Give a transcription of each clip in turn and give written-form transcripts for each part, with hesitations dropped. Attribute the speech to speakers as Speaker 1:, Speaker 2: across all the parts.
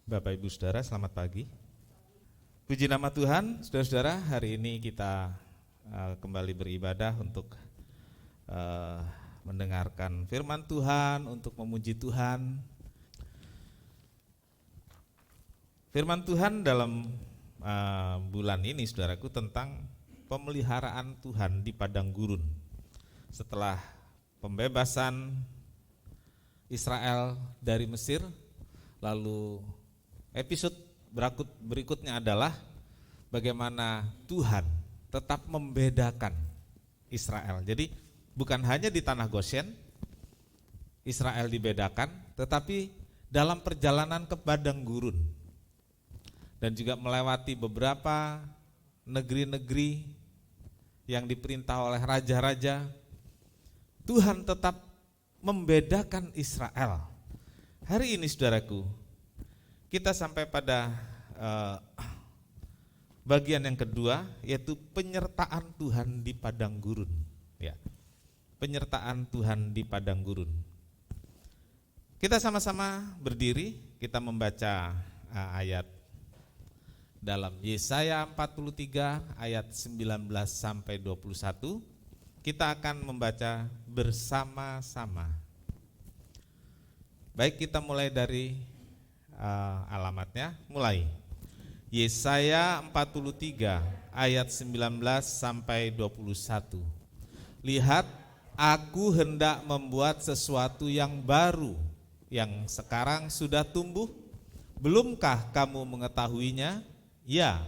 Speaker 1: Bapak Ibu Saudara, selamat pagi. Puji nama Tuhan, saudara-saudara, hari ini kita kembali beribadah untuk mendengarkan firman Tuhan, untuk memuji Tuhan. Firman Tuhan dalam bulan ini, saudaraku, tentang pemeliharaan Tuhan di padang gurun. Setelah pembebasan Israel dari Mesir, lalu episode berikutnya adalah bagaimana Tuhan tetap membedakan Israel. Jadi bukan hanya di tanah Goshen Israel dibedakan, tetapi dalam perjalanan ke padang gurun dan juga melewati beberapa negeri-negeri yang diperintah oleh raja-raja, Tuhan tetap membedakan Israel. Hari ini, saudaraku, kita sampai pada bagian yang kedua, yaitu penyertaan Tuhan di padang gurun. Ya, penyertaan Tuhan di padang gurun. Kita sama-sama berdiri, kita membaca ayat dalam Yesaya 43 ayat 19 sampai 21. Kita akan membaca bersama-sama. Baik, kita mulai dari alamatnya, mulai Yesaya 43 ayat 19 sampai 21. Lihat, aku hendak membuat sesuatu yang baru, yang sekarang sudah tumbuh. Belumkah kamu mengetahuinya? Ya,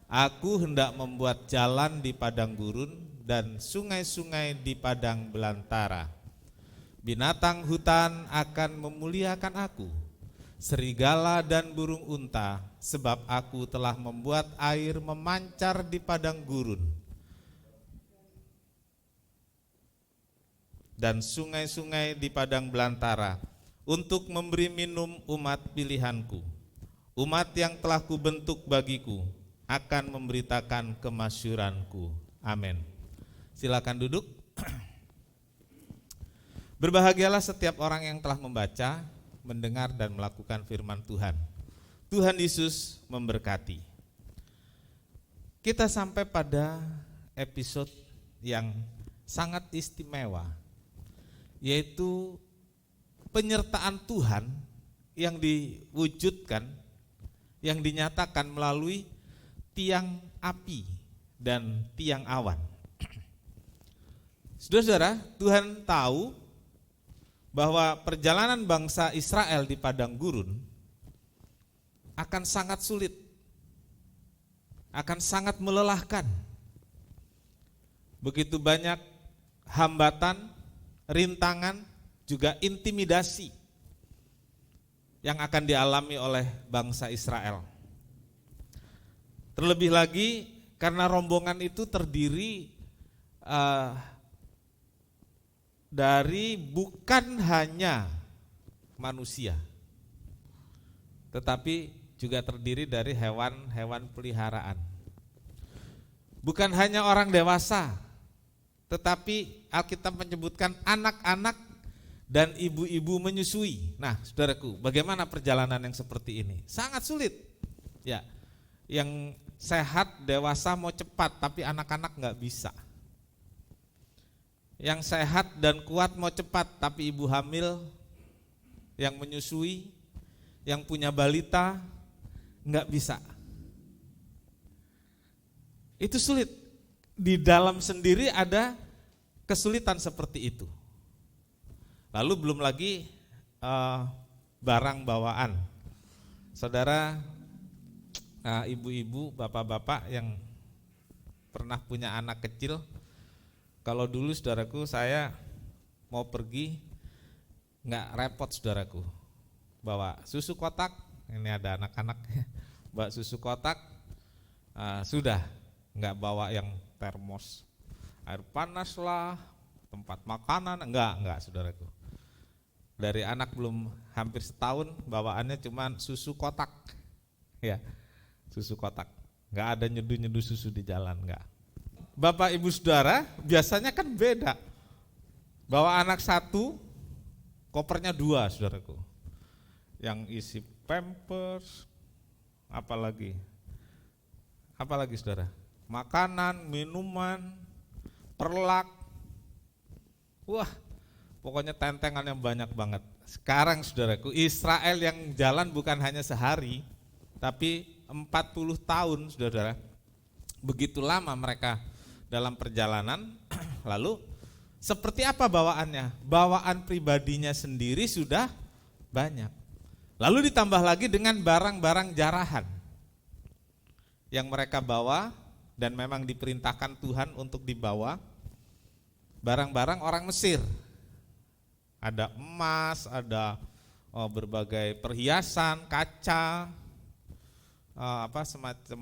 Speaker 1: aku hendak membuat jalan di padang gurun dan sungai-sungai di padang belantara. Binatang hutan akan memuliakan aku, serigala dan burung unta, sebab aku telah membuat air memancar di padang gurun dan sungai-sungai di padang belantara, untuk memberi minum umat pilihanku. Umat yang telah kubentuk bagiku akan memberitakan kemasyuranku. Amin. Silakan duduk. Berbahagialah setiap orang yang telah membaca, mendengar dan melakukan firman Tuhan. Tuhan Yesus memberkati. Kita sampai pada episode yang sangat istimewa, yaitu penyertaan Tuhan yang diwujudkan, yang dinyatakan melalui tiang api dan tiang awan. Saudara-saudara, Tuhan tahu bahwa perjalanan bangsa Israel di padang gurun akan sangat sulit, akan sangat melelahkan. Begitu banyak hambatan, rintangan, juga intimidasi yang akan dialami oleh bangsa Israel. Terlebih lagi karena rombongan itu terdiri dari bukan hanya manusia, tetapi juga terdiri dari hewan-hewan peliharaan. Bukan hanya orang dewasa, tetapi Alkitab menyebutkan anak-anak dan ibu-ibu menyusui. Nah, saudaraku, bagaimana perjalanan yang seperti ini? Sangat sulit. Ya, yang sehat dewasa mau cepat, tapi anak-anak nggak bisa. Yang sehat dan kuat mau cepat, tapi ibu hamil yang menyusui, yang punya balita nggak bisa. Itu sulit. Di dalam sendiri ada kesulitan seperti itu. Lalu belum lagi barang bawaan. Saudara, ibu-ibu, bapak-bapak yang pernah punya anak kecil, kalau dulu, saudaraku, saya mau pergi nggak repot, saudaraku, bawa susu kotak. Ini ada anak-anak bawa susu kotak, sudah nggak bawa yang termos air panas lah, tempat makanan, enggak, saudaraku. Dari anak belum hampir setahun, bawaannya cuma susu kotak, ya, susu kotak. Nggak ada nyeduh-nyeduh susu di jalan, nggak. Bapak Ibu Saudara, biasanya kan beda. Bawa anak satu, kopernya dua, saudaraku. Yang isi Pampers, apalagi saudara, makanan, minuman, perlak, wah pokoknya tentengan yang banyak banget. Sekarang saudaraku, Israel yang jalan bukan hanya sehari, tapi 40 tahun saudara. Begitu lama mereka dalam perjalanan. Lalu seperti apa bawaannya? Bawaan pribadinya sendiri sudah banyak. Lalu ditambah lagi dengan barang-barang jarahan yang mereka bawa, dan memang diperintahkan Tuhan untuk dibawa barang-barang orang Mesir. Ada emas, ada berbagai perhiasan, kaca, semacam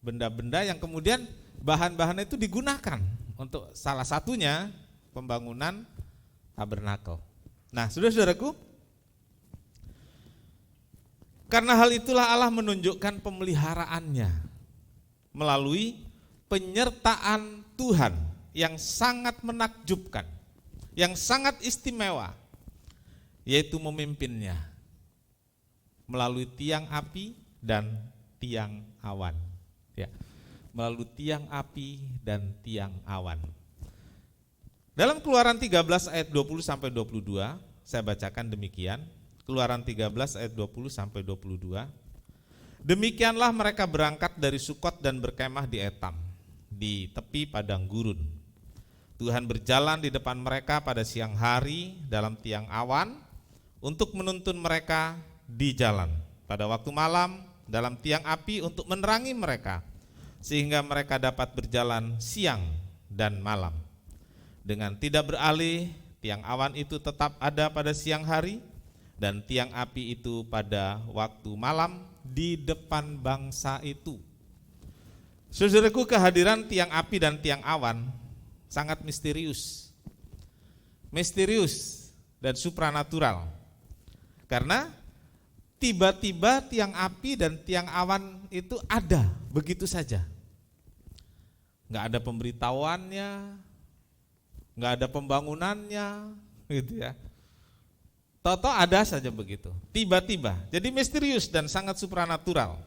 Speaker 1: benda-benda yang kemudian bahan-bahan itu digunakan untuk salah satunya pembangunan tabernakel. Nah, saudara-saudaraku, karena hal itulah Allah menunjukkan pemeliharaannya melalui penyertaan Tuhan yang sangat menakjubkan, yang sangat istimewa, yaitu memimpinnya melalui tiang api dan tiang awan. Ya, melalui tiang api dan tiang awan. Dalam Keluaran 13 ayat 20 sampai 22, saya bacakan demikian. Keluaran 13 ayat 20 sampai 22. Demikianlah mereka berangkat dari Sukot dan berkemah di Etam, di tepi padang gurun. Tuhan berjalan di depan mereka pada siang hari dalam tiang awan untuk menuntun mereka di jalan. Pada waktu malam dalam tiang api untuk menerangi mereka, sehingga mereka dapat berjalan siang dan malam. Dengan tidak beralih, tiang awan itu tetap ada pada siang hari, dan tiang api itu pada waktu malam di depan bangsa itu. Saudaraku, kehadiran tiang api dan tiang awan sangat misterius dan supranatural. Karena tiba-tiba tiang api dan tiang awan itu ada begitu saja. Enggak ada pemberitahuannya, enggak ada pembangunannya, gitu ya. Tahu-tahu ada saja begitu, tiba-tiba. Jadi misterius dan sangat supranatural.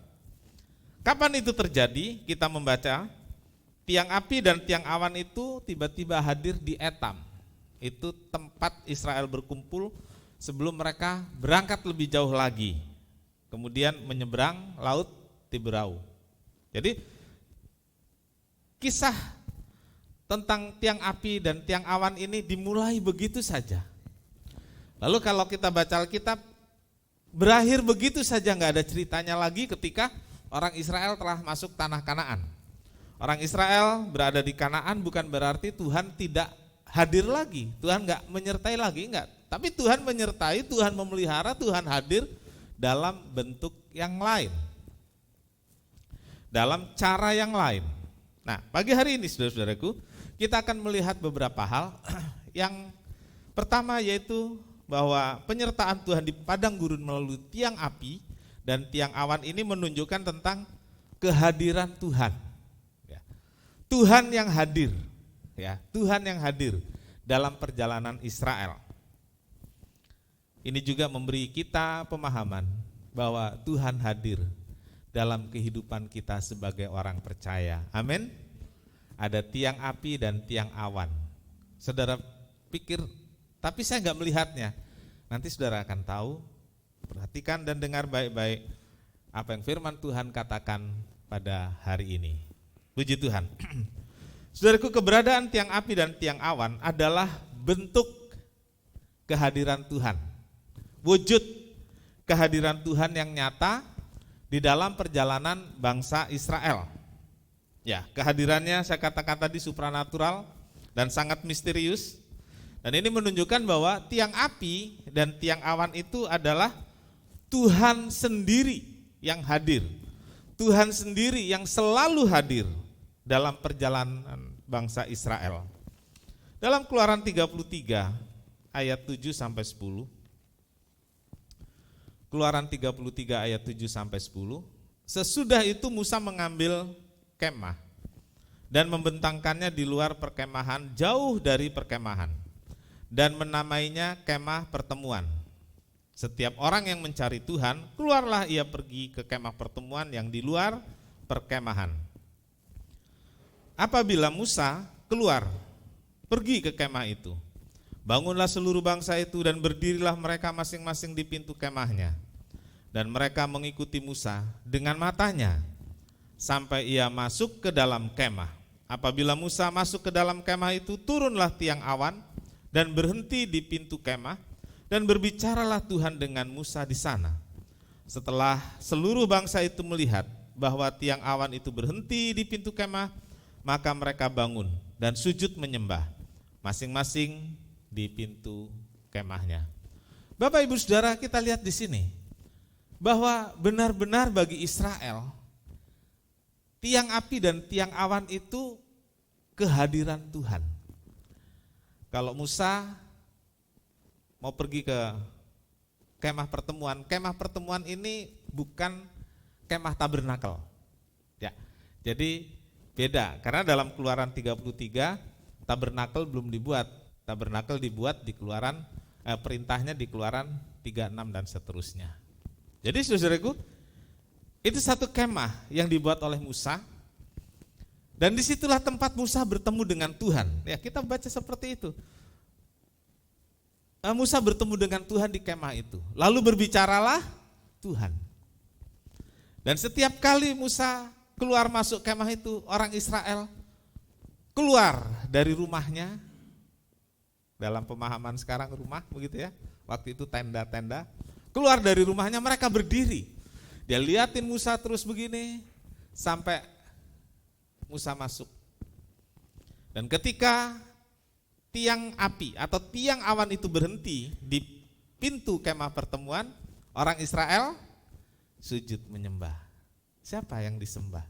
Speaker 1: Kapan itu terjadi? Kita membaca tiang api dan tiang awan itu tiba-tiba hadir di Etam. Itu tempat Israel berkumpul sebelum mereka berangkat lebih jauh lagi, kemudian menyeberang laut Tiberau. Jadi kisah tentang tiang api dan tiang awan ini dimulai begitu saja. Lalu kalau kita baca Alkitab, berakhir begitu saja, nggak ada ceritanya lagi ketika orang Israel telah masuk tanah Kanaan. Orang Israel berada di Kanaan bukan berarti Tuhan tidak hadir lagi, Tuhan nggak menyertai lagi, enggak. Tapi Tuhan menyertai, Tuhan memelihara, Tuhan hadir dalam bentuk yang lain, dalam cara yang lain. Nah, pagi hari ini saudara-saudaraku, kita akan melihat beberapa hal. Yang pertama yaitu bahwa penyertaan Tuhan di padang gurun melalui tiang api dan tiang awan ini menunjukkan tentang kehadiran Tuhan. Ya. Tuhan yang hadir, ya, Tuhan yang hadir dalam perjalanan Israel. Ini juga memberi kita pemahaman bahwa Tuhan hadir dalam kehidupan kita sebagai orang percaya. Amin. Ada tiang api dan tiang awan. Saudara pikir, tapi saya enggak melihatnya. Nanti saudara akan tahu. Perhatikan dan dengar baik-baik apa yang firman Tuhan katakan pada hari ini. Puji Tuhan. Saudaraku, keberadaan tiang api dan tiang awan adalah bentuk kehadiran Tuhan. Wujud kehadiran Tuhan yang nyata di dalam perjalanan bangsa Israel. Ya, kehadirannya saya katakan tadi supranatural dan sangat misterius. Dan ini menunjukkan bahwa tiang api dan tiang awan itu adalah Tuhan sendiri yang hadir. Tuhan sendiri yang selalu hadir dalam perjalanan bangsa Israel. Dalam Keluaran 33 ayat 7 sampai 10. Keluaran 33 ayat 7 sampai 10. Sesudah itu Musa mengambil kemah dan membentangkannya di luar perkemahan jauh dari perkemahan dan menamainya kemah pertemuan. Setiap orang yang mencari Tuhan, keluarlah ia pergi ke kemah pertemuan yang di luar perkemahan. Apabila Musa keluar, pergi ke kemah itu, bangunlah seluruh bangsa itu dan berdirilah mereka masing-masing di pintu kemahnya. Dan mereka mengikuti Musa dengan matanya sampai ia masuk ke dalam kemah. Apabila Musa masuk ke dalam kemah itu, turunlah tiang awan dan berhenti di pintu kemah, dan berbicaralah Tuhan dengan Musa di sana. Setelah seluruh bangsa itu melihat bahwa tiang awan itu berhenti di pintu kemah, maka mereka bangun dan sujud menyembah, masing-masing di pintu kemahnya. Bapak Ibu Saudara, kita lihat di sini bahwa benar-benar bagi Israel, tiang api dan tiang awan itu kehadiran Tuhan. Kalau Musa mau pergi ke kemah pertemuan ini bukan kemah tabernakel. Ya. Jadi beda, karena dalam Keluaran 33 tabernakel belum dibuat. Tabernakel dibuat di Keluaran, perintahnya di Keluaran 36 dan seterusnya. Jadi saudaraku, itu satu kemah yang dibuat oleh Musa, dan disitulah tempat Musa bertemu dengan Tuhan. Ya, kita baca seperti itu. Musa bertemu dengan Tuhan di kemah itu. Lalu berbicaralah Tuhan. Dan setiap kali Musa keluar masuk kemah itu, orang Israel keluar dari rumahnya. Dalam pemahaman sekarang rumah begitu ya. Waktu itu tenda-tenda. Keluar dari rumahnya, mereka berdiri. Dia liatin Musa terus begini sampai Musa masuk. Dan ketika tiang api atau tiang awan itu berhenti di pintu kemah pertemuan, orang Israel sujud menyembah. Siapa yang disembah?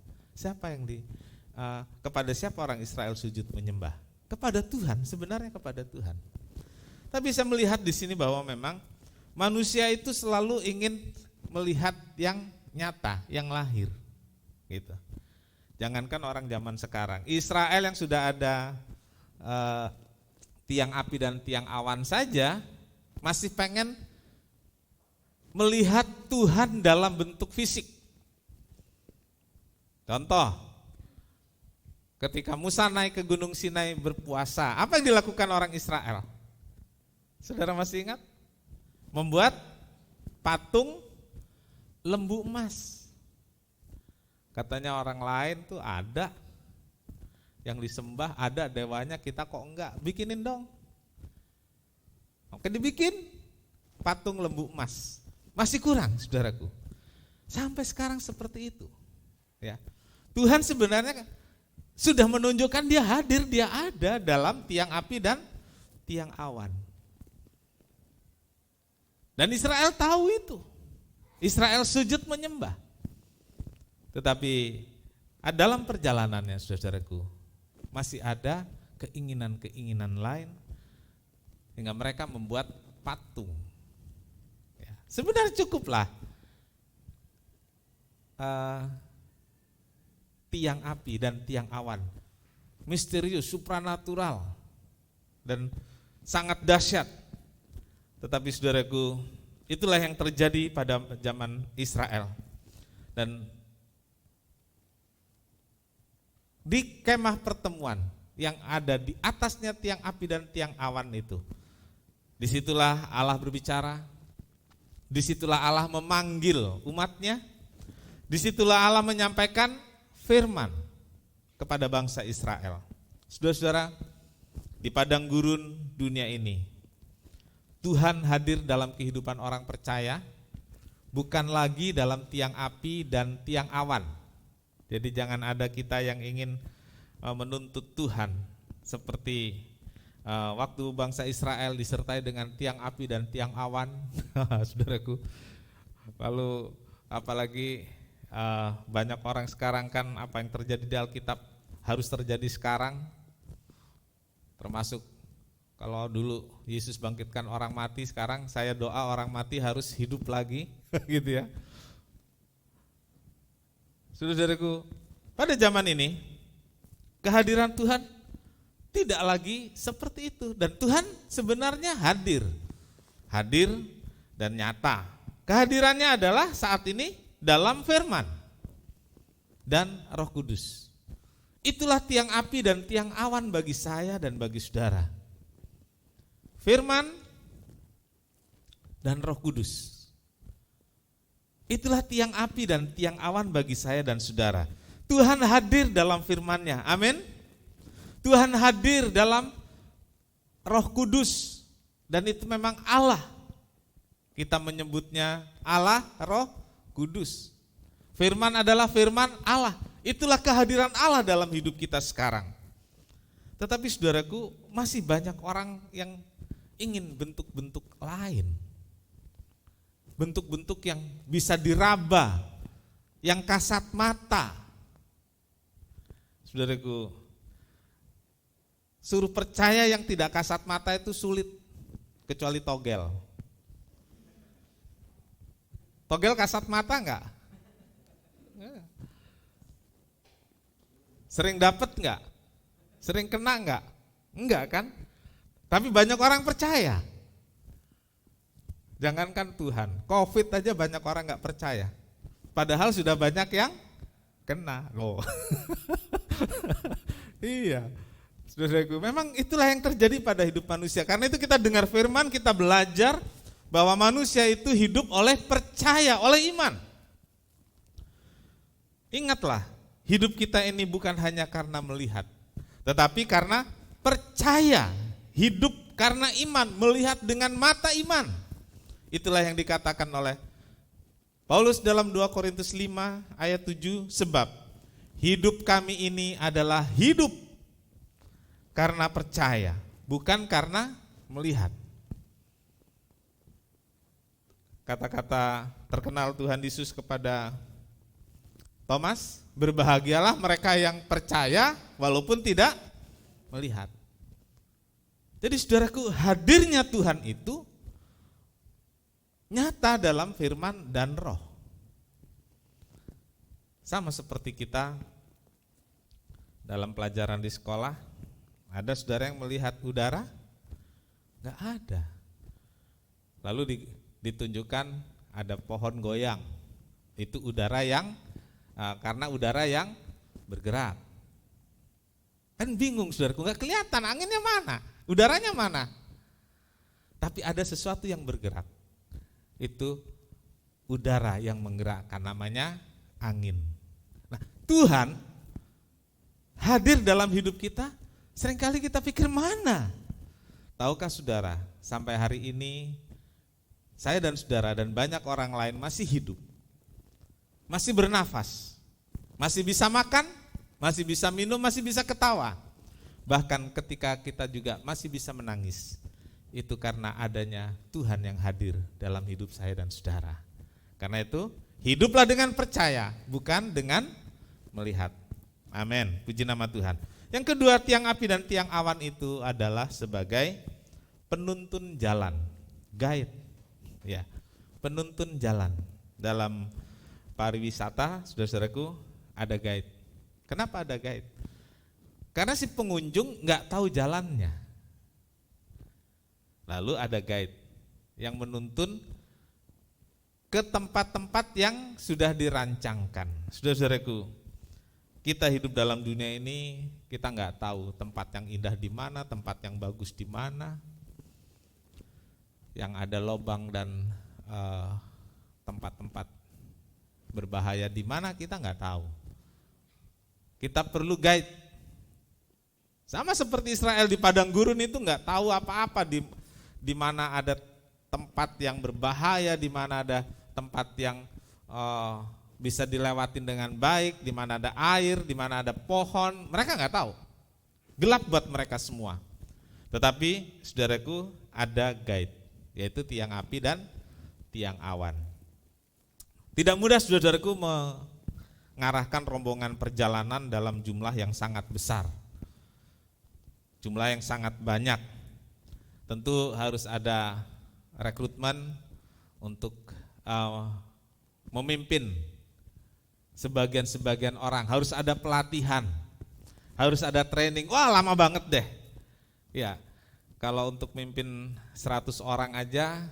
Speaker 1: Kepada siapa orang Israel sujud menyembah? Kepada Tuhan, sebenarnya kepada Tuhan. Tapi saya melihat di sini bahwa memang manusia itu selalu ingin melihat yang nyata, yang lahir, gitu. Jangankan orang zaman sekarang, Israel yang sudah ada tiang api dan tiang awan saja masih pengen melihat Tuhan dalam bentuk fisik. Contoh, ketika Musa naik ke Gunung Sinai berpuasa, apa yang dilakukan orang Israel? Saudara masih ingat? Membuat patung lembu emas. Katanya orang lain tuh ada yang disembah, ada dewanya, kita kok enggak, bikinin dong. Oke, dibikin patung lembu emas. Masih kurang, saudaraku. Sampai sekarang seperti itu. Ya. Tuhan sebenarnya sudah menunjukkan dia hadir, dia ada dalam tiang api dan tiang awan. Dan Israel tahu itu. Israel sujud menyembah. Tetapi dalam perjalanannya, saudaraku, masih ada keinginan-keinginan lain hingga mereka membuat patung. Ya, sebenarnya cukuplah tiang api dan tiang awan, misterius, supranatural, dan sangat dahsyat. Tetapi saudaraku, itulah yang terjadi pada zaman Israel. Dan di kemah pertemuan yang ada di atasnya tiang api dan tiang awan itu, disitulah Allah berbicara, disitulah Allah memanggil umatnya, disitulah Allah menyampaikan firman kepada bangsa Israel. Saudara-saudara, di padang gurun dunia ini, Tuhan hadir dalam kehidupan orang percaya, bukan lagi dalam tiang api dan tiang awan. Jadi jangan ada kita yang ingin menuntut Tuhan seperti waktu bangsa Israel disertai dengan tiang api dan tiang awan, saudaraku. Lalu apalagi banyak orang sekarang kan apa yang terjadi di Alkitab harus terjadi sekarang, termasuk kalau dulu Yesus bangkitkan orang mati, sekarang saya doa orang mati harus hidup lagi, gitu ya. Saudaraku, pada zaman ini kehadiran Tuhan tidak lagi seperti itu, dan Tuhan sebenarnya hadir dan nyata. Kehadirannya adalah saat ini dalam firman dan Roh Kudus. Itulah tiang api dan tiang awan bagi saya dan bagi saudara. Firman dan Roh Kudus. Itulah tiang api dan tiang awan bagi saya dan saudara. Tuhan hadir dalam firman-Nya. Amin. Tuhan hadir dalam Roh Kudus, dan itu memang Allah. Kita menyebutnya Allah Roh Kudus. Firman adalah firman Allah. Itulah kehadiran Allah dalam hidup kita sekarang. Tetapi saudaraku, masih banyak orang yang ingin bentuk-bentuk lain. Bentuk-bentuk yang bisa diraba, yang kasat mata. Saudaraku, suruh percaya yang tidak kasat mata itu sulit, kecuali togel. Togel kasat mata enggak? Sering dapat enggak? Sering kena enggak? Enggak kan? Tapi banyak orang percaya. Jangankan Tuhan, COVID aja banyak orang enggak percaya. Padahal sudah banyak yang kena loh. Iya. Saudaraku, memang itulah yang terjadi pada hidup manusia. Karena itu kita dengar firman, kita belajar bahwa manusia itu hidup oleh percaya, oleh iman. Ingatlah, hidup kita ini bukan hanya karena melihat, tetapi karena percaya. Hidup karena iman, melihat dengan mata iman. Itulah yang dikatakan oleh Paulus dalam 2 Korintus 5 ayat 7, sebab hidup kami ini adalah hidup karena percaya, bukan karena melihat. Kata-kata terkenal Tuhan Yesus kepada Thomas, berbahagialah mereka yang percaya walaupun tidak melihat. Jadi saudaraku, hadirnya Tuhan itu nyata dalam firman dan roh. Sama seperti kita dalam pelajaran di sekolah, ada saudara yang melihat udara? Enggak ada. Lalu ditunjukkan ada pohon goyang. Itu udara yang karena udara yang bergerak. Kan bingung saudaraku, enggak kelihatan anginnya mana, udaranya mana. Tapi ada sesuatu yang bergerak. Itu udara yang menggerakkan, namanya angin. Nah, Tuhan hadir dalam hidup kita. Seringkali kita pikir mana? Tahukah saudara, sampai hari ini saya dan saudara dan banyak orang lain masih hidup, masih bernafas, masih bisa makan, masih bisa minum, masih bisa ketawa. Bahkan ketika kita juga masih bisa menangis, itu karena adanya Tuhan yang hadir dalam hidup saya dan saudara. Karena itu, hiduplah dengan percaya, bukan dengan melihat. Amin, puji nama Tuhan. Yang kedua, tiang api dan tiang awan itu adalah sebagai penuntun jalan, guide. Ya, penuntun jalan. Dalam pariwisata, saudara-saudaraku, ada guide. Kenapa ada guide? Karena si pengunjung nggak tahu jalannya. Lalu ada guide yang menuntun ke tempat-tempat yang sudah dirancangkan. Saudara-saudaraku, kita hidup dalam dunia ini, kita nggak tahu tempat yang indah di mana, tempat yang bagus di mana, yang ada lubang dan tempat-tempat berbahaya di mana, kita nggak tahu. Kita perlu guide. Sama seperti Israel di padang gurun itu nggak tahu apa-apa di mana ada tempat yang berbahaya, di mana ada tempat yang bisa dilewatin dengan baik, di mana ada air, di mana ada pohon, mereka nggak tahu. Gelap buat mereka semua. Tetapi saudaraku, ada guide, yaitu tiang api dan tiang awan. Tidak mudah saudaraku mengarahkan rombongan perjalanan dalam jumlah yang sangat besar, jumlah yang sangat banyak. Tentu harus ada rekrutmen untuk memimpin sebagian-sebagian orang, harus ada pelatihan, harus ada training. Wah, lama banget deh. Ya, kalau untuk mimpin 100 orang aja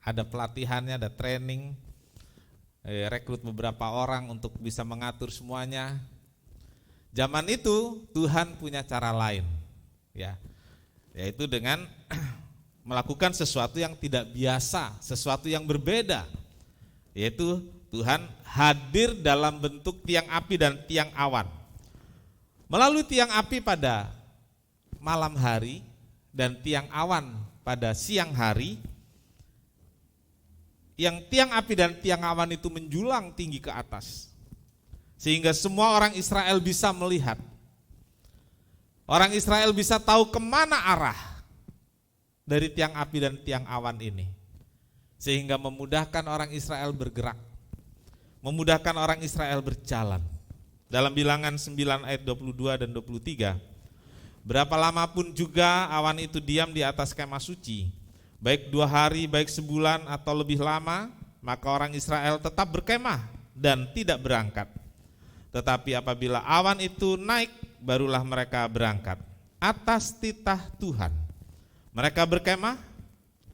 Speaker 1: ada pelatihannya, ada training, rekrut beberapa orang untuk bisa mengatur semuanya. Zaman itu Tuhan punya cara lain, ya, yaitu dengan melakukan sesuatu yang tidak biasa, sesuatu yang berbeda, yaitu Tuhan hadir dalam bentuk tiang api dan tiang awan. Melalui tiang api pada malam hari dan tiang awan pada siang hari, yang tiang api dan tiang awan itu menjulang tinggi ke atas, sehingga semua orang Israel bisa melihat. Orang Israel bisa tahu kemana arah dari tiang api dan tiang awan ini, sehingga memudahkan orang Israel bergerak, memudahkan orang Israel berjalan. Dalam Bilangan 9 ayat 22 dan 23, berapa lama pun juga awan itu diam di atas kemah suci, baik 2 hari, baik sebulan atau lebih lama, maka orang Israel tetap berkemah dan tidak berangkat. Tetapi apabila awan itu naik, barulah mereka berangkat atas titah Tuhan. Mereka berkemah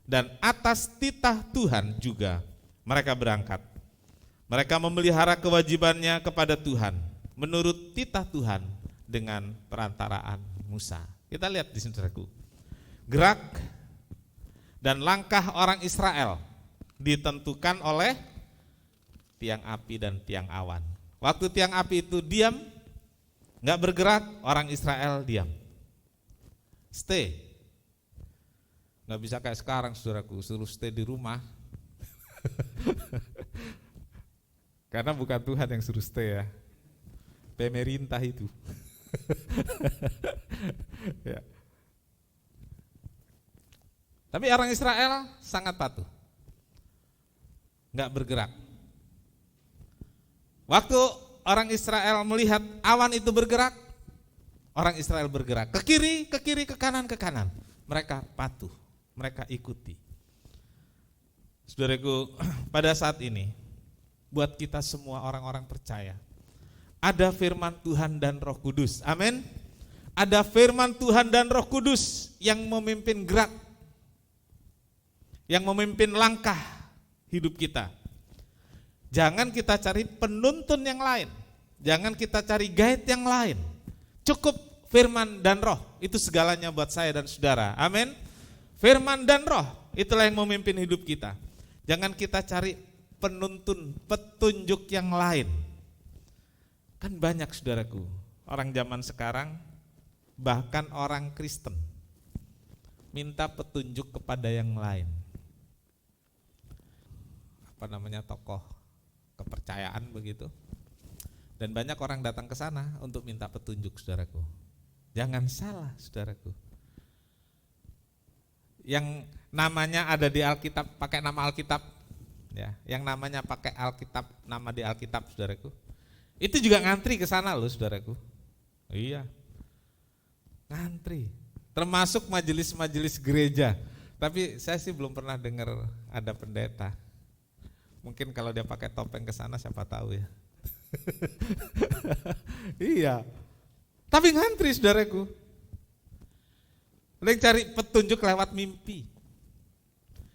Speaker 1: dan atas titah Tuhan juga mereka berangkat. Mereka memelihara kewajibannya kepada Tuhan menurut titah Tuhan dengan perantaraan Musa. Kita lihat di sini, saudaraku. Gerak dan langkah orang Israel ditentukan oleh tiang api dan tiang awan. Waktu tiang api itu diam, enggak bergerak, orang Israel diam. Stay. Enggak bisa kayak sekarang, saudaraku, suruh stay di rumah. Karena bukan Tuhan yang suruh stay, ya. Pemerintah itu. Ya. Tapi orang Israel sangat patuh, enggak bergerak. Waktu orang Israel melihat awan itu bergerak, orang Israel bergerak ke kiri, ke kanan, ke kanan. Mereka patuh, mereka ikuti. Saudaraku, pada saat ini buat kita semua orang-orang percaya, ada firman Tuhan dan Roh Kudus. Amin. Ada firman Tuhan dan Roh Kudus yang memimpin gerak, yang memimpin langkah hidup kita. Jangan kita cari penuntun yang lain, jangan kita cari guide yang lain. Cukup firman dan Roh, itu segalanya buat saya dan saudara. Amin. Firman dan Roh, itulah yang memimpin hidup kita. Jangan kita cari penuntun, petunjuk yang lain. Kan banyak, saudaraku, orang zaman sekarang, bahkan orang Kristen, minta petunjuk kepada yang lain. Tokoh kepercayaan begitu. Dan banyak orang datang ke sana untuk minta petunjuk, saudaraku. Jangan salah, saudaraku. Yang namanya ada di Alkitab, pakai nama Alkitab, ya. Yang namanya pakai Alkitab, nama di Alkitab, saudaraku. Itu juga ngantri ke sana loh, saudaraku. Iya. Ngantri. Termasuk majelis-majelis gereja. Tapi saya sih belum pernah dengar ada pendeta. Mungkin kalau dia pakai topeng ke sana siapa tahu ya. Iya. Tapi ngantri, saudaraku. Ada yang cari petunjuk lewat mimpi.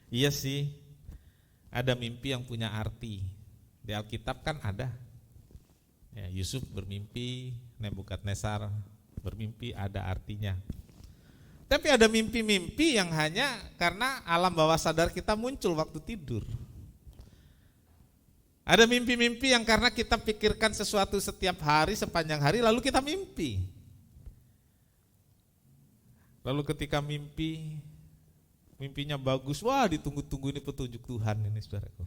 Speaker 1: Iya sih. Ada mimpi yang punya arti. Di Alkitab kan ada. Ya, Yusuf bermimpi, Nebukadnezar bermimpi, ada artinya. Tapi ada mimpi-mimpi yang hanya karena alam bawah sadar kita muncul waktu tidur. Ada mimpi-mimpi yang karena kita pikirkan sesuatu setiap hari, sepanjang hari, lalu kita mimpi. Lalu ketika mimpinya bagus, wah ditunggu-tunggu, ini petunjuk Tuhan ini, saudaraku.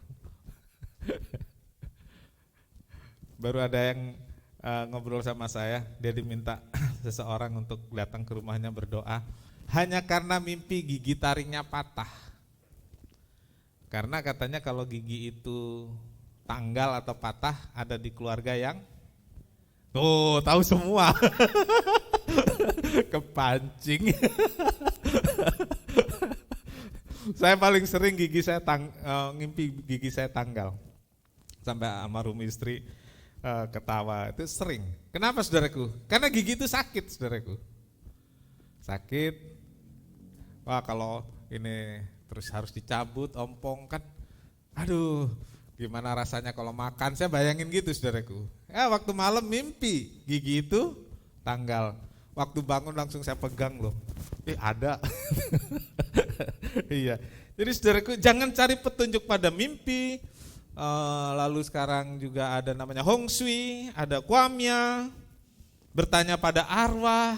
Speaker 1: Baru ada yang ngobrol sama saya, dia diminta seseorang untuk datang ke rumahnya berdoa, hanya karena mimpi gigi taringnya patah. Karena katanya kalau gigi itu tanggal atau patah ada di keluarga yang tahu semua. Kepancing. Saya paling sering ngimpi gigi saya tanggal. Sampai almarhum istri ketawa, itu sering. Kenapa, saudaraku? Karena gigi itu sakit, saudaraku. Sakit. Wah, kalau ini terus harus dicabut, ompong kan. Aduh, gimana rasanya kalau makan, saya bayangin gitu saudaraku. Waktu malam mimpi, gigi itu tanggal. Waktu bangun langsung saya pegang loh. Ada. Iya. Jadi saudaraku, jangan cari petunjuk pada mimpi. Lalu sekarang juga ada namanya Hong Shui, ada Kwamya, bertanya pada arwah.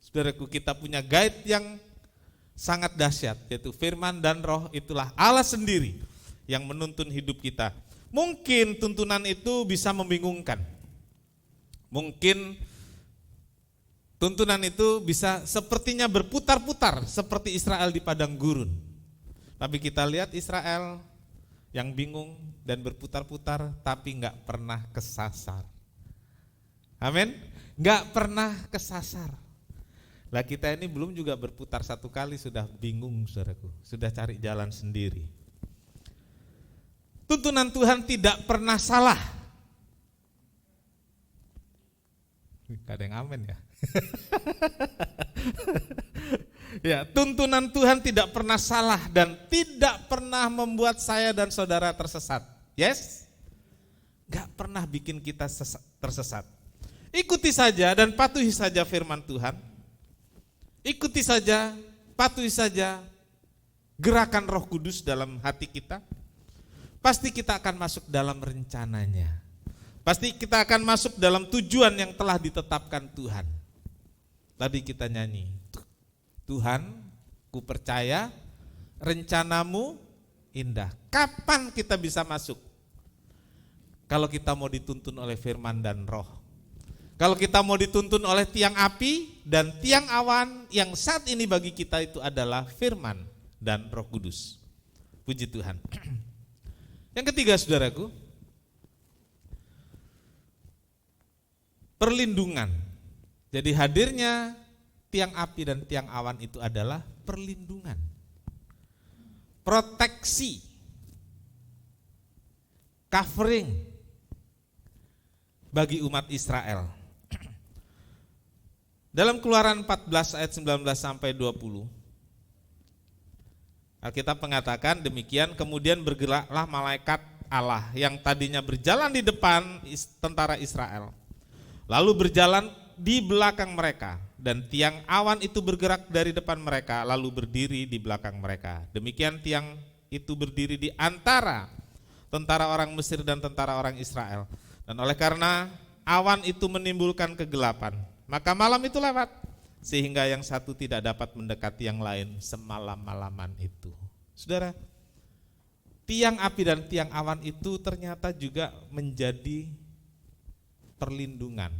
Speaker 1: Saudaraku, kita punya guide yang sangat dahsyat, yaitu firman dan roh. Itulah Allah sendiri yang menuntun hidup kita. Mungkin tuntunan itu bisa membingungkan. Mungkin tuntunan itu bisa sepertinya berputar-putar seperti Israel di padang gurun. Tapi kita lihat Israel yang bingung dan berputar-putar tapi enggak pernah kesasar. Amin. Enggak pernah kesasar. Lah kita ini belum juga berputar satu kali sudah bingung saudaraku, sudah cari jalan sendiri. Tuntunan Tuhan tidak pernah salah. Gak ada yang amin ya. Ya, tuntunan Tuhan tidak pernah salah dan tidak pernah membuat saya dan saudara tersesat. Yes? Gak pernah bikin kita tersesat. Ikuti saja dan patuhi saja firman Tuhan. Ikuti saja, patuhi saja gerakan Roh Kudus dalam hati kita. Pasti kita akan masuk dalam rencananya. Pasti kita akan masuk dalam tujuan yang telah ditetapkan Tuhan. Tadi kita nyanyi, Tuhan, ku percaya rencanamu indah. Kapan kita bisa masuk? Kalau kita mau dituntun oleh firman dan roh. Kalau kita mau dituntun oleh tiang api dan tiang awan yang saat ini bagi kita itu adalah firman dan Roh Kudus. Puji Tuhan. Yang ketiga saudaraku, perlindungan. Jadi hadirnya tiang api dan tiang awan itu adalah perlindungan, proteksi, covering bagi umat Israel. Dalam Keluaran 14 ayat 19 sampai 20, Alkitab mengatakan demikian, kemudian bergeraklah malaikat Allah yang tadinya berjalan di depan tentara Israel, lalu berjalan di belakang mereka, dan tiang awan itu bergerak dari depan mereka lalu berdiri di belakang mereka. Demikian tiang itu berdiri di antara tentara orang Mesir dan tentara orang Israel. Dan oleh karena awan itu menimbulkan kegelapan, maka malam itu lewat, sehingga yang satu tidak dapat mendekati yang lain semalam-malaman itu. Saudara, tiang api dan tiang awan itu ternyata juga menjadi perlindungan,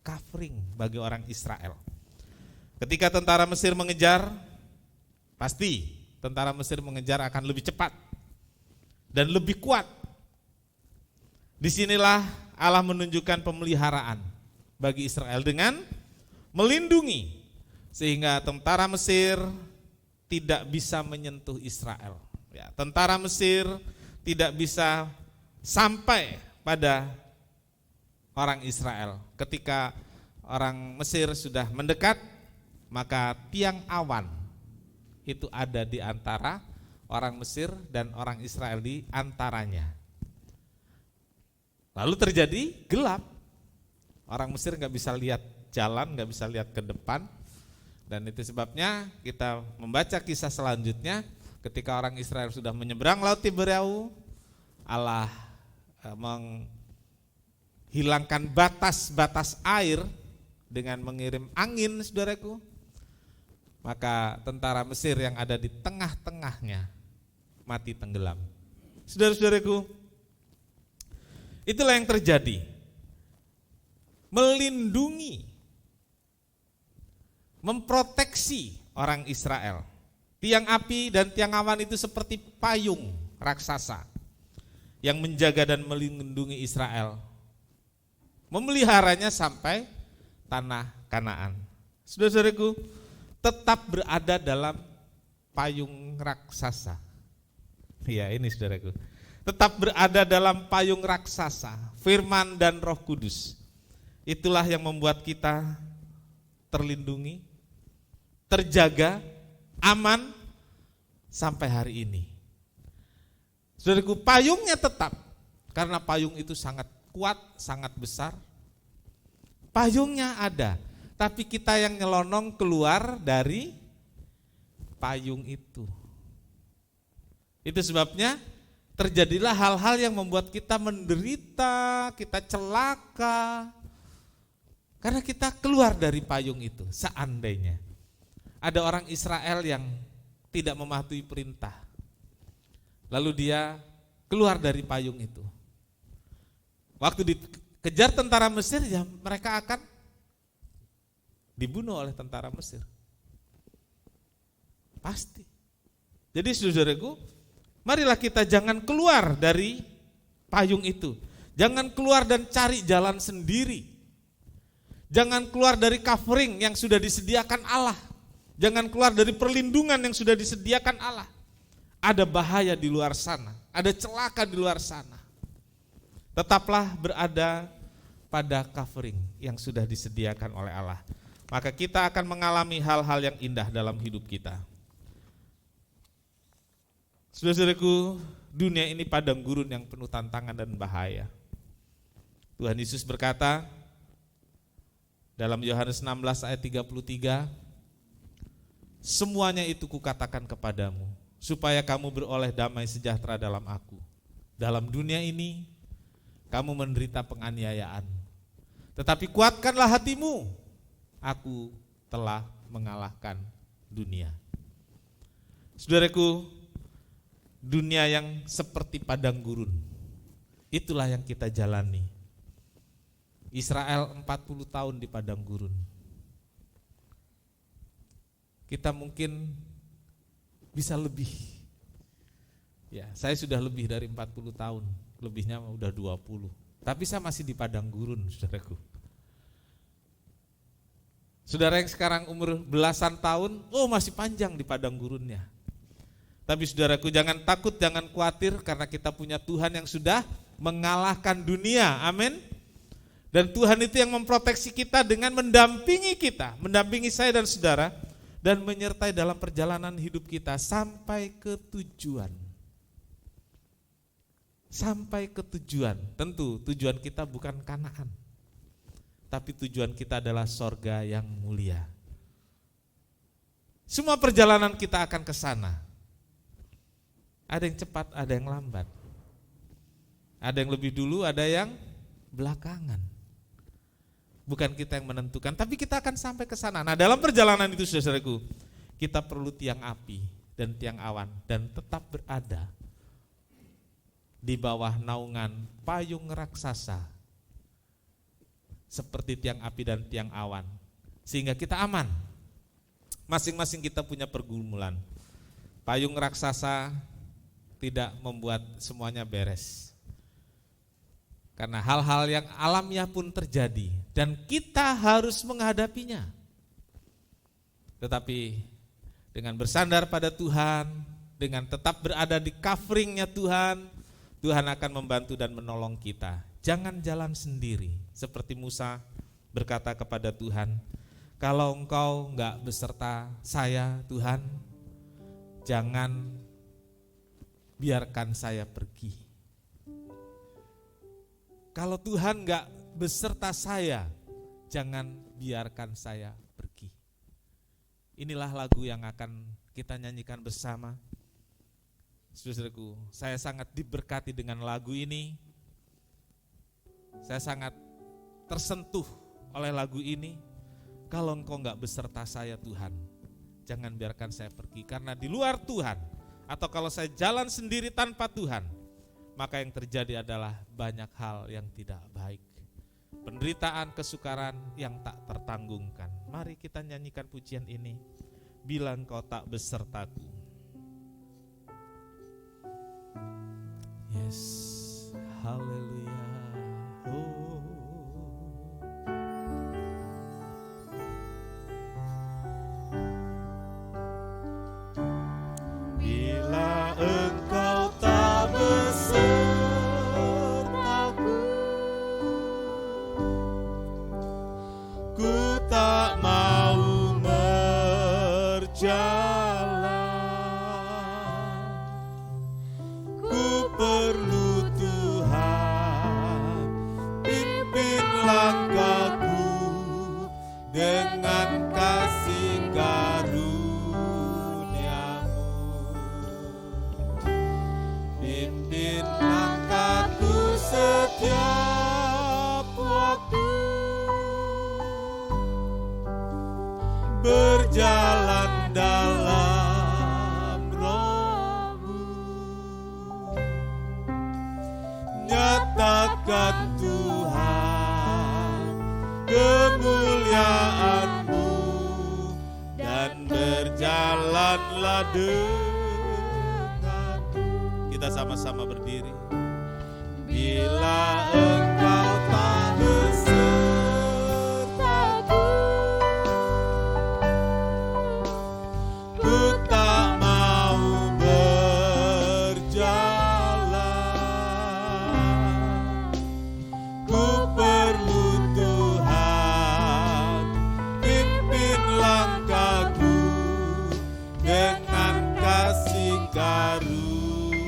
Speaker 1: covering bagi orang Israel. Ketika tentara Mesir mengejar, pasti tentara Mesir mengejar akan lebih cepat dan lebih kuat. Disinilah Allah menunjukkan pemeliharaan bagi Israel dengan melindungi sehingga tentara Mesir tidak bisa menyentuh Israel. Ya, tentara Mesir tidak bisa sampai pada orang Israel. Ketika orang Mesir sudah mendekat, maka tiang awan itu ada di antara orang Mesir dan orang Israel di antaranya. Lalu terjadi gelap. Orang Mesir nggak bisa lihat jalan, nggak bisa lihat ke depan. Dan itu sebabnya kita membaca kisah selanjutnya, ketika orang Israel sudah menyeberang Laut Tiberau, Allah menghilangkan batas-batas air dengan mengirim angin, saudaraku. Maka tentara Mesir yang ada di tengah-tengahnya mati tenggelam. Saudara-saudaraku, itulah yang terjadi. Melindungi, memproteksi orang Israel. Tiang api dan tiang awan itu seperti payung raksasa yang menjaga dan melindungi Israel, memeliharanya sampai tanah Kanaan. Saudara-saudaraku, tetap berada dalam payung raksasa. Iya, ini saudaraku. Tetap berada dalam payung raksasa, firman dan Roh Kudus. Itulah yang membuat kita terlindungi, terjaga, aman, sampai hari ini. Saudaraku, payungnya tetap, karena payung itu sangat kuat, sangat besar. Payungnya ada, tapi kita yang nyelonong keluar dari payung itu. Itu sebabnya terjadilah hal-hal yang membuat kita menderita, kita celaka, karena kita keluar dari payung itu. Seandainya ada orang Israel yang tidak mematuhi perintah, lalu dia keluar dari payung itu. Waktu dikejar tentara Mesir, ya mereka akan dibunuh oleh tentara Mesir. Pasti. Jadi saudaraku, marilah kita jangan keluar dari payung itu. Jangan keluar dan cari jalan sendiri. Jangan keluar dari covering yang sudah disediakan Allah. Jangan keluar dari perlindungan yang sudah disediakan Allah. Ada bahaya di luar sana, ada celaka di luar sana. Tetaplah berada pada covering yang sudah disediakan oleh Allah. Maka kita akan mengalami hal-hal yang indah dalam hidup kita. Saudara-saudaraku, dunia ini padang gurun yang penuh tantangan dan bahaya. Tuhan Yesus berkata dalam Yohanes 16 ayat 33, semuanya itu kukatakan kepadamu, supaya kamu beroleh damai sejahtera dalam aku. Dalam dunia ini, kamu menderita penganiayaan. Tetapi kuatkanlah hatimu, aku telah mengalahkan dunia. Saudaraku, dunia yang seperti padang gurun, itulah yang kita jalani. Israel 40 tahun di padang gurun. Kita mungkin bisa lebih. Ya, saya sudah lebih dari 40 tahun, lebihnya udah 20. Tapi saya masih di padang gurun, saudaraku. Saudara yang sekarang umur belasan tahun, masih panjang di padang gurunnya. Tapi saudaraku, jangan takut, jangan khawatir, karena kita punya Tuhan yang sudah mengalahkan dunia. Amin. Dan Tuhan itu yang memproteksi kita dengan mendampingi kita, mendampingi saya dan saudara, dan menyertai dalam perjalanan hidup kita sampai ke tujuan. Sampai ke tujuan. Tentu tujuan kita bukan Kanaan, tapi tujuan kita adalah sorga yang mulia. Semua perjalanan kita akan ke sana. Ada yang cepat, ada yang lambat. Ada yang lebih dulu, ada yang belakangan. Bukan kita yang menentukan, tapi kita akan sampai ke sana. Nah, dalam perjalanan itu, saudaraku, kita perlu tiang api dan tiang awan dan tetap berada di bawah naungan payung raksasa seperti tiang api dan tiang awan, sehingga kita aman. Masing-masing kita punya pergumulan. Payung raksasa tidak membuat semuanya beres, karena hal-hal yang alamiah pun terjadi dan kita harus menghadapinya. Tetapi dengan bersandar pada Tuhan, dengan tetap berada di coveringnya Tuhan, Tuhan akan membantu dan menolong kita. Jangan jalan sendiri, seperti Musa berkata kepada Tuhan, kalau engkau enggak beserta saya Tuhan, jangan biarkan saya pergi. Kalau Tuhan enggak beserta saya, jangan biarkan saya pergi. Inilah lagu yang akan kita nyanyikan bersama. Saudaraku, saya sangat diberkati dengan lagu ini. Saya sangat tersentuh oleh lagu ini. Kalau engkau enggak beserta saya Tuhan, jangan biarkan saya pergi. Karena di luar Tuhan, atau kalau saya jalan sendiri tanpa Tuhan, maka yang terjadi adalah banyak hal yang tidak baik. Penderitaan, kesukaran yang tak tertanggungkan. Mari kita nyanyikan pujian ini. Bila engkau tak besertaku. Yes, haleluya. Oh. Bila engkau tak besertaku, ku tak mau berjalan. berjalan dalam Roh-Mu. Nyatakan Tuhan kemuliaan-Mu dan berjalanlah denganku. Kita sama-sama berdiri. Bila Engkau tak besertaku, ku tak mau berjalan. Ku perlu Tuhan pimpin langkahku dengan kasih karunia-Mu.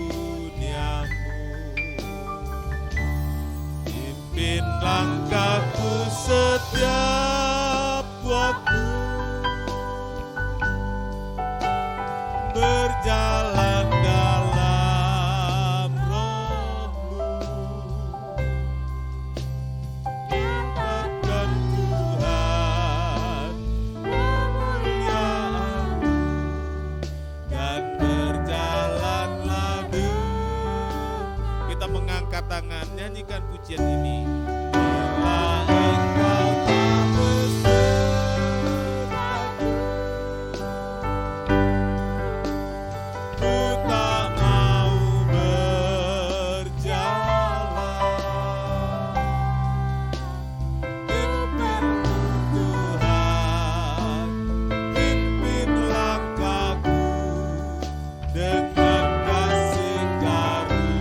Speaker 1: Pimpin langkahku setiap waktu, berjalan dalam Roh-Mu. Nyatakan Tuhan kemuliaan-Mu dan berjalanlah denganku. Kita mengangkat tangan, nyanyikan pujian ini. Bila Engkau tak besertaku, ku tak mau berjalan. Pimpin Tuhan, pimpin langkahku dengan kasih karunia-Mu.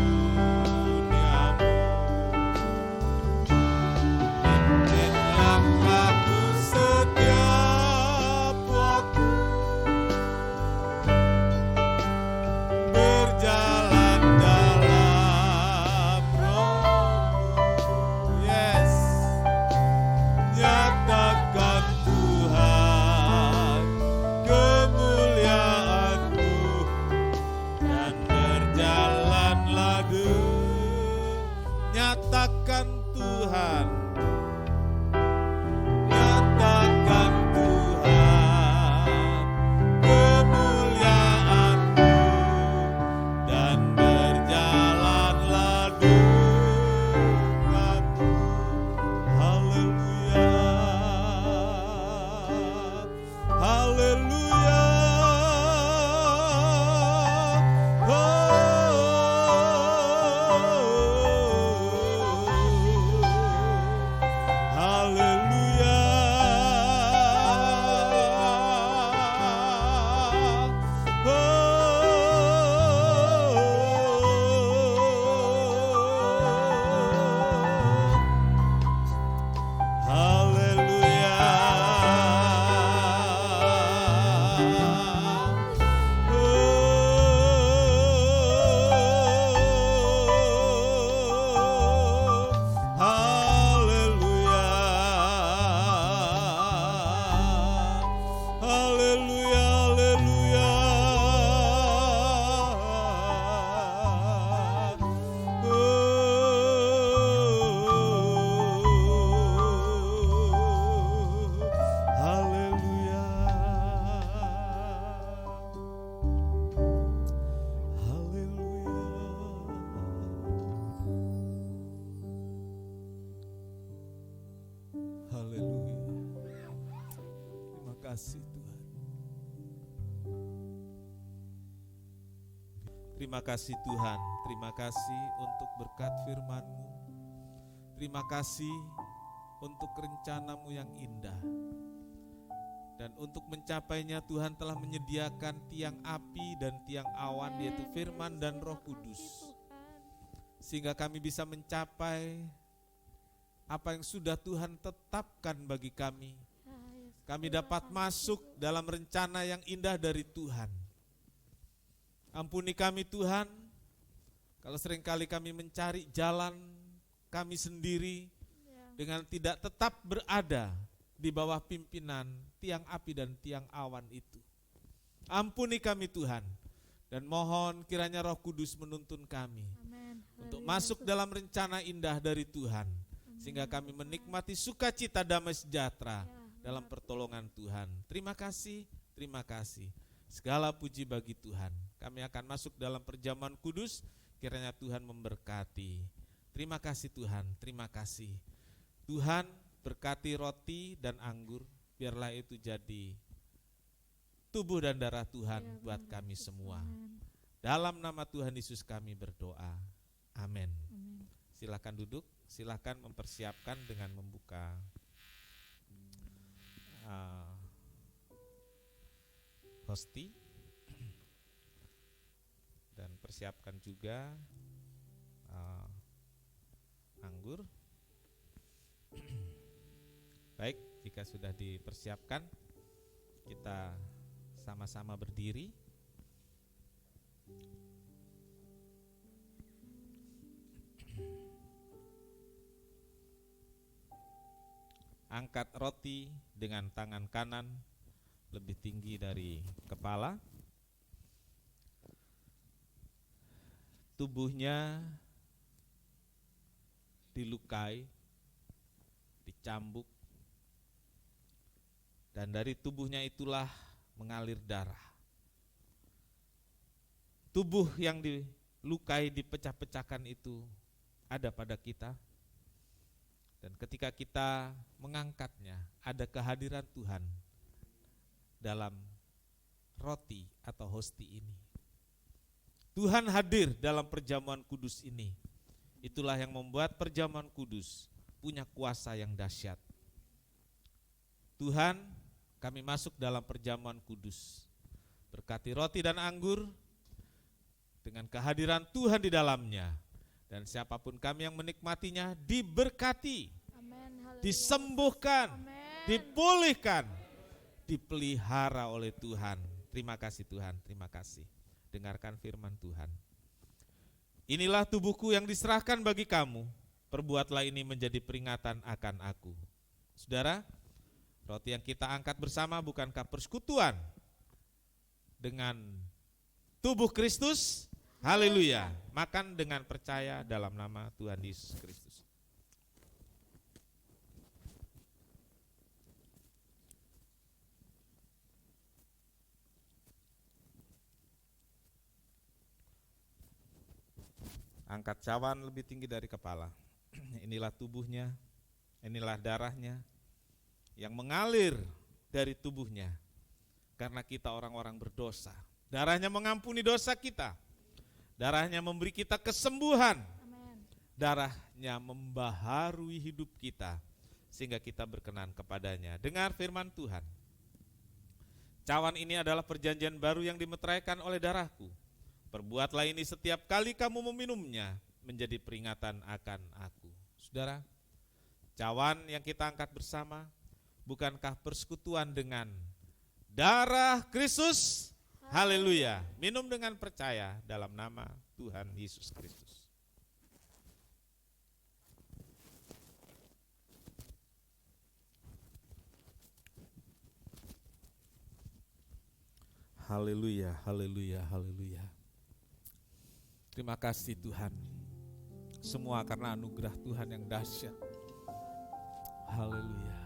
Speaker 1: Pimpin langkahku setiap waktu, berjalan dalam Roh-Mu. Yes. Nyatakan Tuhan kemuliaan-Mu dan berjalanlah nyatakan Tuhan, nyatakan Tuhan kemuliaan-Mu dan berjalanlah denganku. Haleluya, haleluya. Haleluya. kasih Tuhan. Terima kasih Tuhan, terima kasih untuk berkat firman-Mu. Terima kasih untuk rencana-Mu yang indah. Dan untuk mencapainya Tuhan telah menyediakan tiang api dan tiang awan, yaitu firman dan Roh Kudus. Sehingga kami bisa mencapai apa yang sudah Tuhan tetapkan bagi kami. Kami dapat masuk dalam rencana yang indah dari Tuhan. Ampuni kami Tuhan, kalau seringkali kami mencari jalan kami sendiri dengan tidak tetap berada di bawah pimpinan tiang api dan tiang awan itu. Ampuni kami Tuhan, dan mohon kiranya Roh Kudus menuntun kami untuk masuk dalam rencana indah dari Tuhan, sehingga kami menikmati sukacita damai sejahtera dalam pertolongan Tuhan. Terima kasih, terima kasih. Segala puji bagi Tuhan. Kami akan masuk dalam perjamuan kudus, kiranya Tuhan memberkati. Terima kasih Tuhan, terima kasih. Tuhan berkati roti dan anggur, biarlah itu jadi tubuh dan darah Tuhan buat kami semua. Dalam nama Tuhan Yesus kami berdoa. Amin. Silakan duduk, silakan mempersiapkan dengan membuka hosti dan persiapkan juga anggur. Baik, jika sudah dipersiapkan, kita sama-sama berdiri. Angkat roti dengan tangan kanan lebih tinggi dari kepala. Tubuhnya dilukai, dicambuk, dan dari tubuhnya itulah mengalir darah. Tubuh yang dilukai, dipecah-pecahkan itu ada pada kita. Dan ketika kita mengangkatnya, ada kehadiran Tuhan dalam roti atau hosti ini. Tuhan hadir dalam perjamuan kudus ini. Itulah yang membuat perjamuan kudus punya kuasa yang dahsyat. Tuhan, kami masuk dalam perjamuan kudus. Berkati roti dan anggur dengan kehadiran Tuhan di dalamnya. Dan siapapun kami yang menikmatinya diberkati, disembuhkan, dipulihkan, dipelihara oleh Tuhan. Terima kasih Tuhan, terima kasih. Dengarkan firman Tuhan. Inilah tubuhku yang diserahkan bagi kamu, perbuatlah ini menjadi peringatan akan aku. Saudara, roti yang kita angkat bersama bukankah persekutuan dengan tubuh Kristus? Haleluya. Makan dengan percaya dalam nama Tuhan Yesus Kristus. Angkat cawan lebih tinggi dari kepala. Inilah tubuhnya, inilah darahnya yang mengalir dari tubuhnya. Karena kita orang-orang berdosa. Darahnya mengampuni dosa kita. Darahnya memberi kita kesembuhan. Amen. Darahnya membaharui hidup kita sehingga kita berkenan kepadanya. Dengar firman Tuhan. Cawan ini adalah perjanjian baru yang dimeteraikan oleh darahku. Perbuatlah ini setiap kali kamu meminumnya menjadi peringatan akan aku. Saudara, cawan yang kita angkat bersama bukankah persekutuan dengan darah Kristus? Haleluya. Minum dengan percaya dalam nama Tuhan Yesus Kristus. Haleluya, haleluya, haleluya. Terima kasih Tuhan. Semua karena anugerah Tuhan yang dahsyat. Haleluya.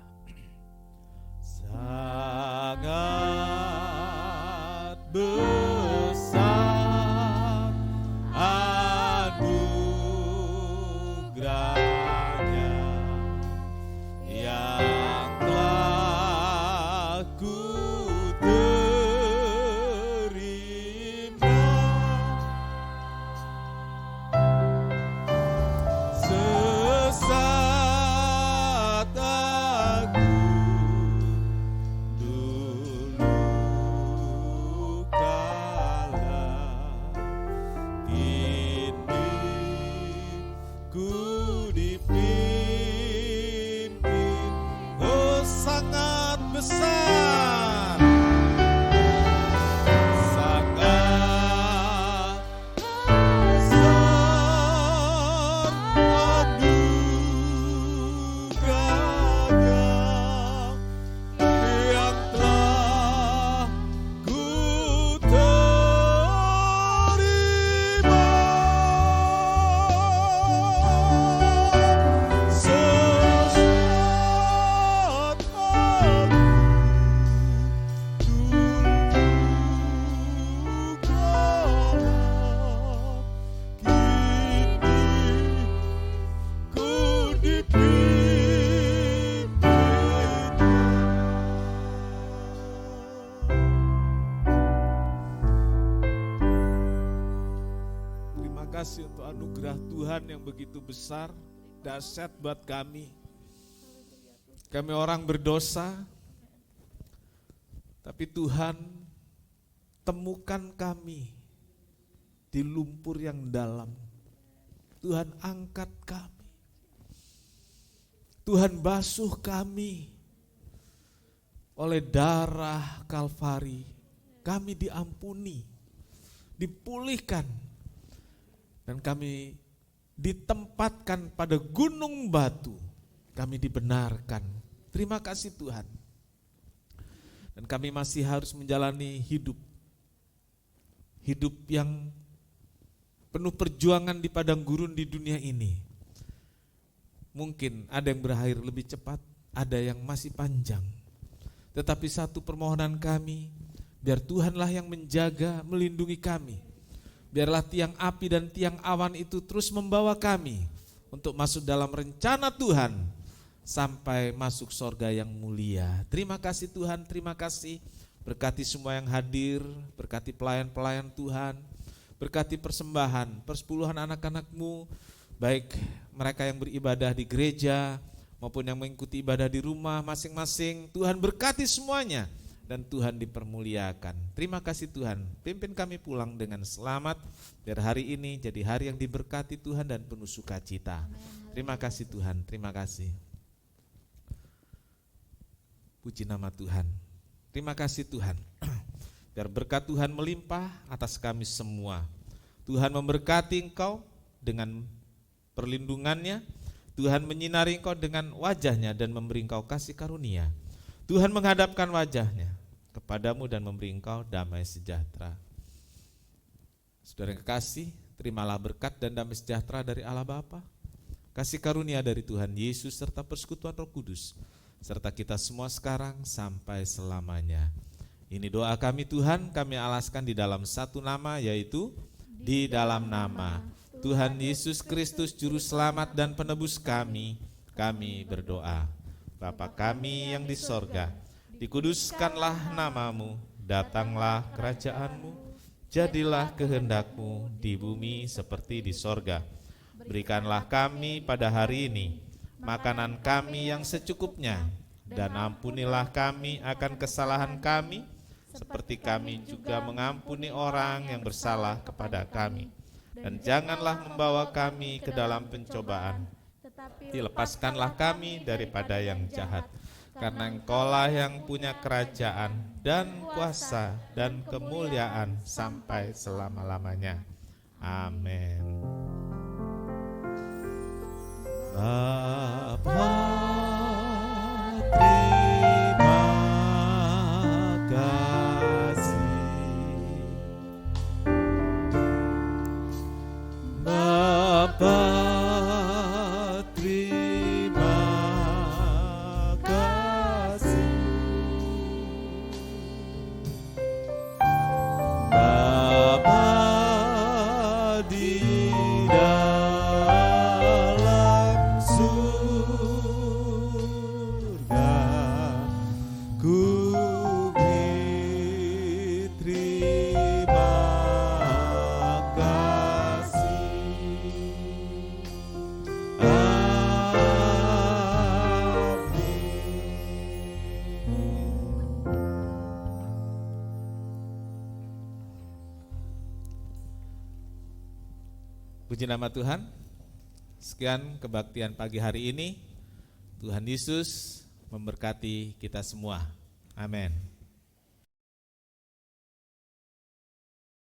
Speaker 1: Sangat besar anugerahnya yang telah ku terima. Sesat aku dulu kan kasih untuk anugerah Tuhan yang begitu besar, dahsyat buat kami. Kami orang berdosa, tapi Tuhan temukan kami di lumpur yang dalam. Tuhan angkat kami. Tuhan basuh kami oleh darah Kalvari. Kami diampuni, dipulihkan, dan kami ditempatkan pada gunung batu. Kami dibenarkan. Terima kasih Tuhan. Dan kami masih harus menjalani hidup yang penuh perjuangan di padang gurun di dunia ini. Mungkin ada yang berakhir lebih cepat, ada yang masih panjang. Tetapi satu permohonan kami, biar Tuhanlah yang menjaga, melindungi kami. Biarlah tiang api dan tiang awan itu terus membawa kami untuk masuk dalam rencana Tuhan sampai masuk sorga yang mulia. Terima kasih Tuhan, terima kasih. Berkati semua yang hadir, berkati pelayan-pelayan Tuhan, berkati persembahan, persepuluhan anak-anak-Mu, baik mereka yang beribadah di gereja maupun yang mengikuti ibadah di rumah masing-masing. Tuhan berkati semuanya dan Tuhan dipermuliakan. Terima kasih Tuhan, pimpin kami pulang dengan selamat, biar hari ini jadi hari yang diberkati Tuhan dan penuh sukacita. Terima kasih Tuhan, terima kasih. Puji nama Tuhan. Terima kasih Tuhan, biar berkat Tuhan melimpah atas kami semua. Tuhan memberkati engkau dengan perlindungannya, Tuhan menyinari engkau dengan wajahnya dan memberi engkau kasih karunia. Tuhan menghadapkan wajahnya kepadamu dan memberi engkau damai sejahtera. Saudara yang kekasih, terimalah berkat dan damai sejahtera dari Allah Bapa, kasih karunia dari Tuhan Yesus serta persekutuan Roh Kudus, serta kita semua sekarang sampai selamanya. Ini doa kami Tuhan, kami alaskan di dalam satu nama, yaitu di dalam nama Tuhan Yesus Kristus Juru Selamat dan Penebus kami berdoa. Bapa kami yang di sorga, dikuduskanlah namamu, datanglah kerajaanmu, jadilah kehendakmu di bumi seperti di sorga. Berikanlah kami pada hari ini makanan kami yang secukupnya, dan ampunilah kami akan kesalahan kami, seperti kami juga mengampuni orang yang bersalah kepada kami. Dan janganlah membawa kami ke dalam pencobaan, tetapi lepaskanlah kami daripada yang jahat. Karena Engkaulah yang punya kerajaan dan kuasa dan kemuliaan sampai selama-lamanya. Amin. Bapa, terima kasih. Bapa, terima kasih. Bapa di dalam surga, ku terima kasih. Puji nama Tuhan. Sekian kebaktian pagi hari ini. Tuhan Yesus memberkati kita semua. Amin.